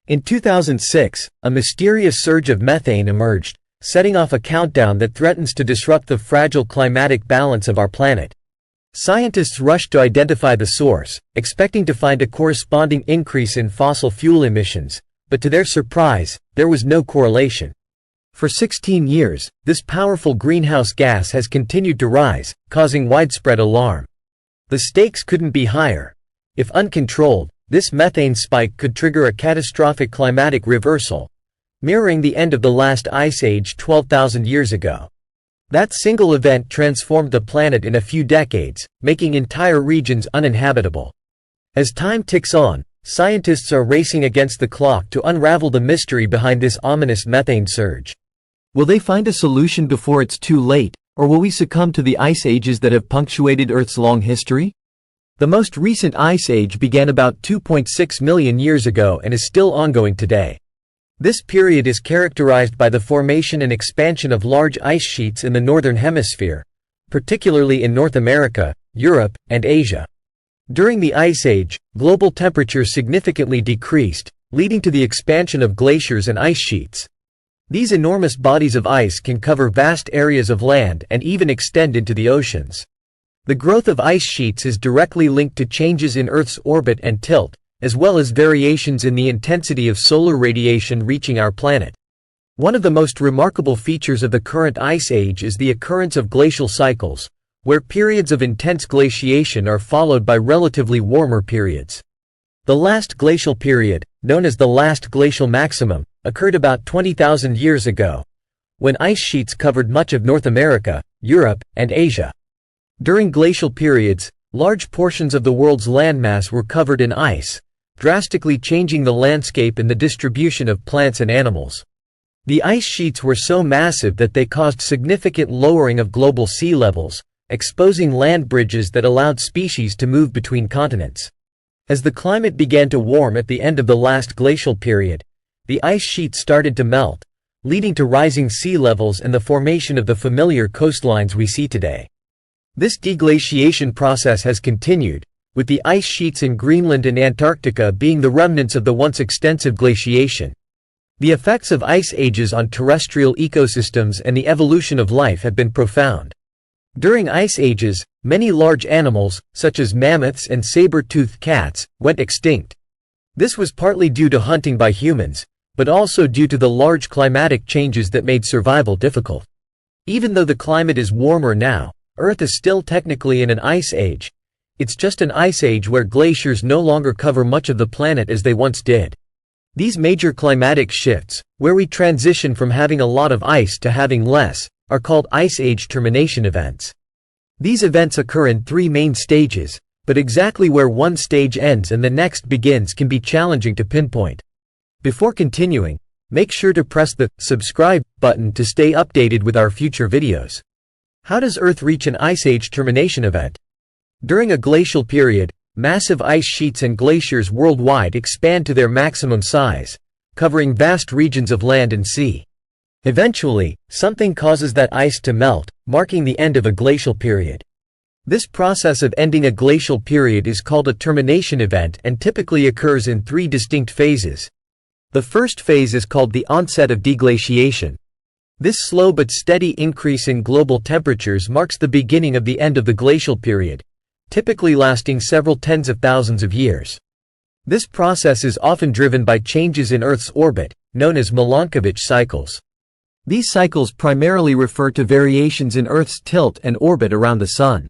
In 2006, a mysterious surge of methane emerged, setting off a countdown that threatens to disrupt the fragile climatic balance of our planet. Scientists rushed to identify the source, expecting to find a corresponding increase in fossil fuel emissions, but to their surprise, there was no correlation. For 16 years, this powerful greenhouse gas has continued to rise, causing widespread alarm. The stakes couldn't be higher. If uncontrolled, this methane spike could trigger a catastrophic climatic reversal, mirroring the end of the last ice age 12,000 years ago. That single event transformed the planet in a few decades, making entire regions uninhabitable. As time ticks on, scientists are racing against the clock to unravel the mystery behind this ominous methane surge. Will they find a solution before it's too late, or will we succumb to the ice ages that have punctuated Earth's long history? The most recent ice age began about 2.6 million years ago and is still ongoing today. This period is characterized by the formation and expansion of large ice sheets in the northern hemisphere, particularly in North America, Europe, and Asia. During the Ice Age, global temperatures significantly decreased, leading to the expansion of glaciers and ice sheets. These enormous bodies of ice can cover vast areas of land and even extend into the oceans. The growth of ice sheets is directly linked to changes in Earth's orbit and tilt, as well as variations in the intensity of solar radiation reaching our planet. One of the most remarkable features of the current ice age is the occurrence of glacial cycles, where periods of intense glaciation are followed by relatively warmer periods. The last glacial period, known as the last glacial maximum, occurred about 20,000 years ago, when ice sheets covered much of North America, Europe, and Asia. During glacial periods, large portions of the world's landmass were covered in ice, drastically changing the landscape and the distribution of plants and animals. The ice sheets were so massive that they caused significant lowering of global sea levels, exposing land bridges that allowed species to move between continents. As the climate began to warm at the end of the last glacial period, the ice sheets started to melt, leading to rising sea levels and the formation of the familiar coastlines we see today. This deglaciation process has continued, with the ice sheets in Greenland and Antarctica being the remnants of the once extensive glaciation. The effects of ice ages on terrestrial ecosystems and the evolution of life have been profound. During ice ages, many large animals, such as mammoths and saber-toothed cats, went extinct. This was partly due to hunting by humans, but also due to the large climatic changes that made survival difficult. Even though the climate is warmer now, Earth is still technically in an ice age. It's just an ice age where glaciers no longer cover much of the planet as they once did. These major climatic shifts, where we transition from having a lot of ice to having less, are called ice age termination events. These events occur in three main stages, but exactly where one stage ends and the next begins can be challenging to pinpoint. Before continuing, make sure to press the subscribe button to stay updated with our future videos. How does Earth reach an ice age termination event? During a glacial period, massive ice sheets and glaciers worldwide expand to their maximum size, covering vast regions of land and sea. Eventually, something causes that ice to melt, marking the end of a glacial period. This process of ending a glacial period is called a termination event and typically occurs in three distinct phases. The first phase is called the onset of deglaciation. This slow but steady increase in global temperatures marks the beginning of the end of the glacial period, typically lasting several tens of thousands of years. This process is often driven by changes in Earth's orbit, known as Milankovitch cycles. These cycles primarily refer to variations in Earth's tilt and orbit around the Sun.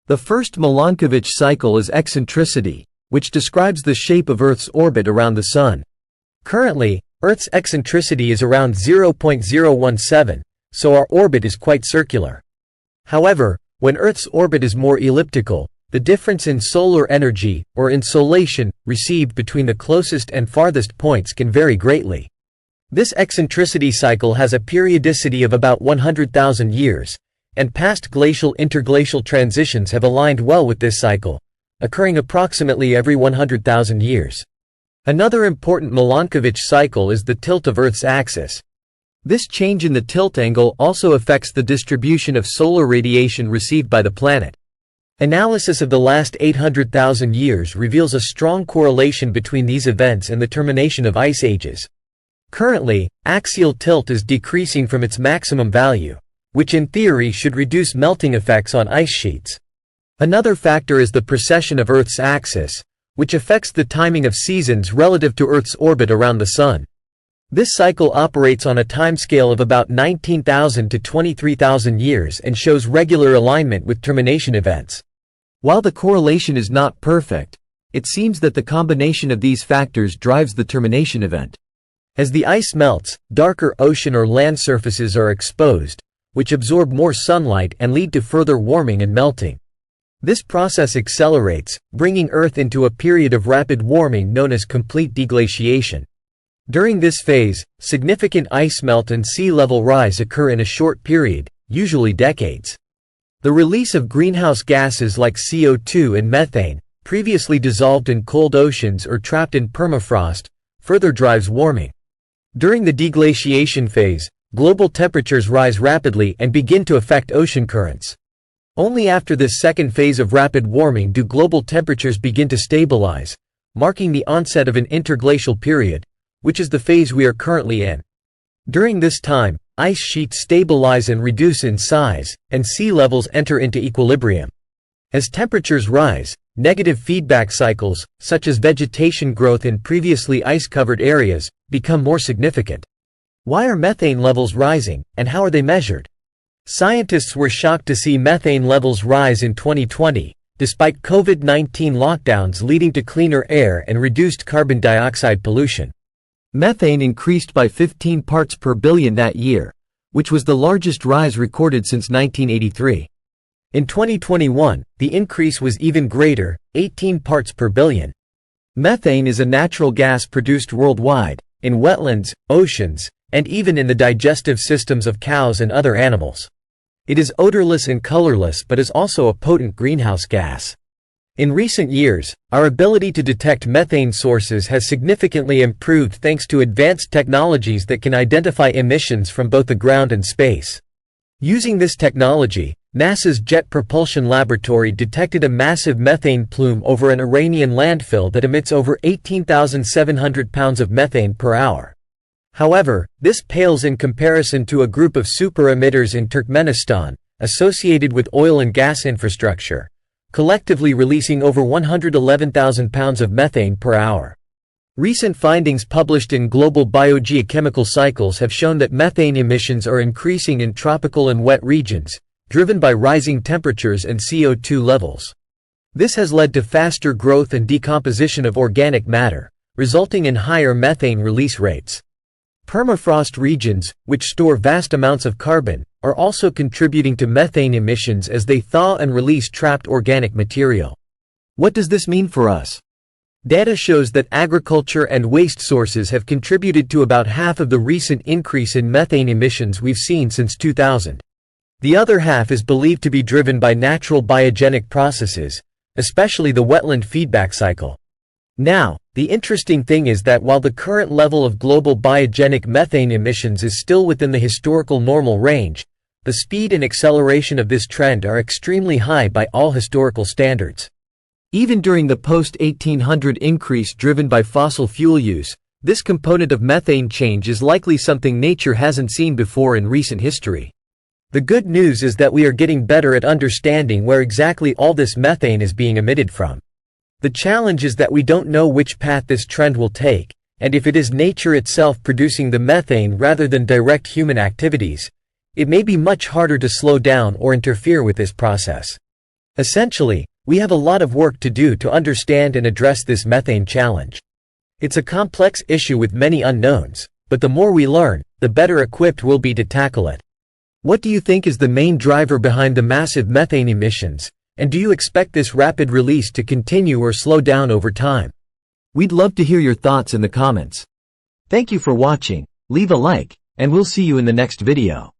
The first Milankovitch cycle is eccentricity, which describes the shape of Earth's orbit around the Sun. Currently, Earth's eccentricity is around 0.017, so our orbit is quite circular. However, when Earth's orbit is more elliptical, the difference in solar energy, or insolation, received between the closest and farthest points can vary greatly. This eccentricity cycle has a periodicity of about 100,000 years, and past glacial-interglacial transitions have aligned well with this cycle, occurring approximately every 100,000 years. Another important Milankovitch cycle is the tilt of Earth's axis. This change in the tilt angle also affects the distribution of solar radiation received by the planet. Analysis of the last 800,000 years reveals a strong correlation between these events and the termination of ice ages. Currently, axial tilt is decreasing from its maximum value, which in theory should reduce melting effects on ice sheets. Another factor is the precession of Earth's axis, which affects the timing of seasons relative to Earth's orbit around the Sun. This cycle operates on a timescale of about 19,000 to 23,000 years and shows regular alignment with termination events. While the correlation is not perfect, it seems that the combination of these factors drives the termination event. As the ice melts, darker ocean or land surfaces are exposed, which absorb more sunlight and lead to further warming and melting. This process accelerates, bringing Earth into a period of rapid warming known as complete deglaciation. During this phase, significant ice melt and sea level rise occur in a short period, usually decades. The release of greenhouse gases like CO2 and methane, previously dissolved in cold oceans or trapped in permafrost, further drives warming. During the deglaciation phase, global temperatures rise rapidly and begin to affect ocean currents. Only after this second phase of rapid warming do global temperatures begin to stabilize, marking the onset of an interglacial period, which is the phase we are currently in. During this time, ice sheets stabilize and reduce in size, and sea levels enter into equilibrium. As temperatures rise, negative feedback cycles, such as vegetation growth in previously ice-covered areas, become more significant. Why are methane levels rising, and how are they measured? Scientists were shocked to see methane levels rise in 2020, despite COVID-19 lockdowns leading to cleaner air and reduced carbon dioxide pollution. Methane increased by 15 parts per billion that year, which was the largest rise recorded since 1983. In 2021, the increase was even greater, 18 parts per billion. Methane is a natural gas produced worldwide, in wetlands, oceans, and even in the digestive systems of cows and other animals. It is odorless and colorless but is also a potent greenhouse gas. In recent years, our ability to detect methane sources has significantly improved thanks to advanced technologies that can identify emissions from both the ground and space. Using this technology, NASA's Jet Propulsion Laboratory detected a massive methane plume over an Iranian landfill that emits over 18,700 pounds of methane per hour. However, this pales in comparison to a group of super-emitters in Turkmenistan, associated with oil and gas infrastructure, collectively releasing over 111,000 pounds of methane per hour. Recent findings published in Global Biogeochemical Cycles have shown that methane emissions are increasing in tropical and wet regions, driven by rising temperatures and CO2 levels. This has led to faster growth and decomposition of organic matter, resulting in higher methane release rates. Permafrost regions, which store vast amounts of carbon, are also contributing to methane emissions as they thaw and release trapped organic material. What does this mean for us? Data shows that agriculture and waste sources have contributed to about half of the recent increase in methane emissions we've seen since 2000. The other half is believed to be driven by natural biogenic processes, especially the wetland feedback cycle. Now, the interesting thing is that while the current level of global biogenic methane emissions is still within the historical normal range, the speed and acceleration of this trend are extremely high by all historical standards. Even during the post-1800 increase driven by fossil fuel use, this component of methane change is likely something nature hasn't seen before in recent history. The good news is that we are getting better at understanding where exactly all this methane is being emitted from. The challenge is that we don't know which path this trend will take, and if it is nature itself producing the methane rather than direct human activities, it may be much harder to slow down or interfere with this process. Essentially, we have a lot of work to do to understand and address this methane challenge. It's a complex issue with many unknowns, but the more we learn, the better equipped we'll be to tackle it. What do you think is the main driver behind the massive methane emissions? And do you expect this rapid release to continue or slow down over time? We'd love to hear your thoughts in the comments. Thank you for watching, leave a like, and we'll see you in the next video.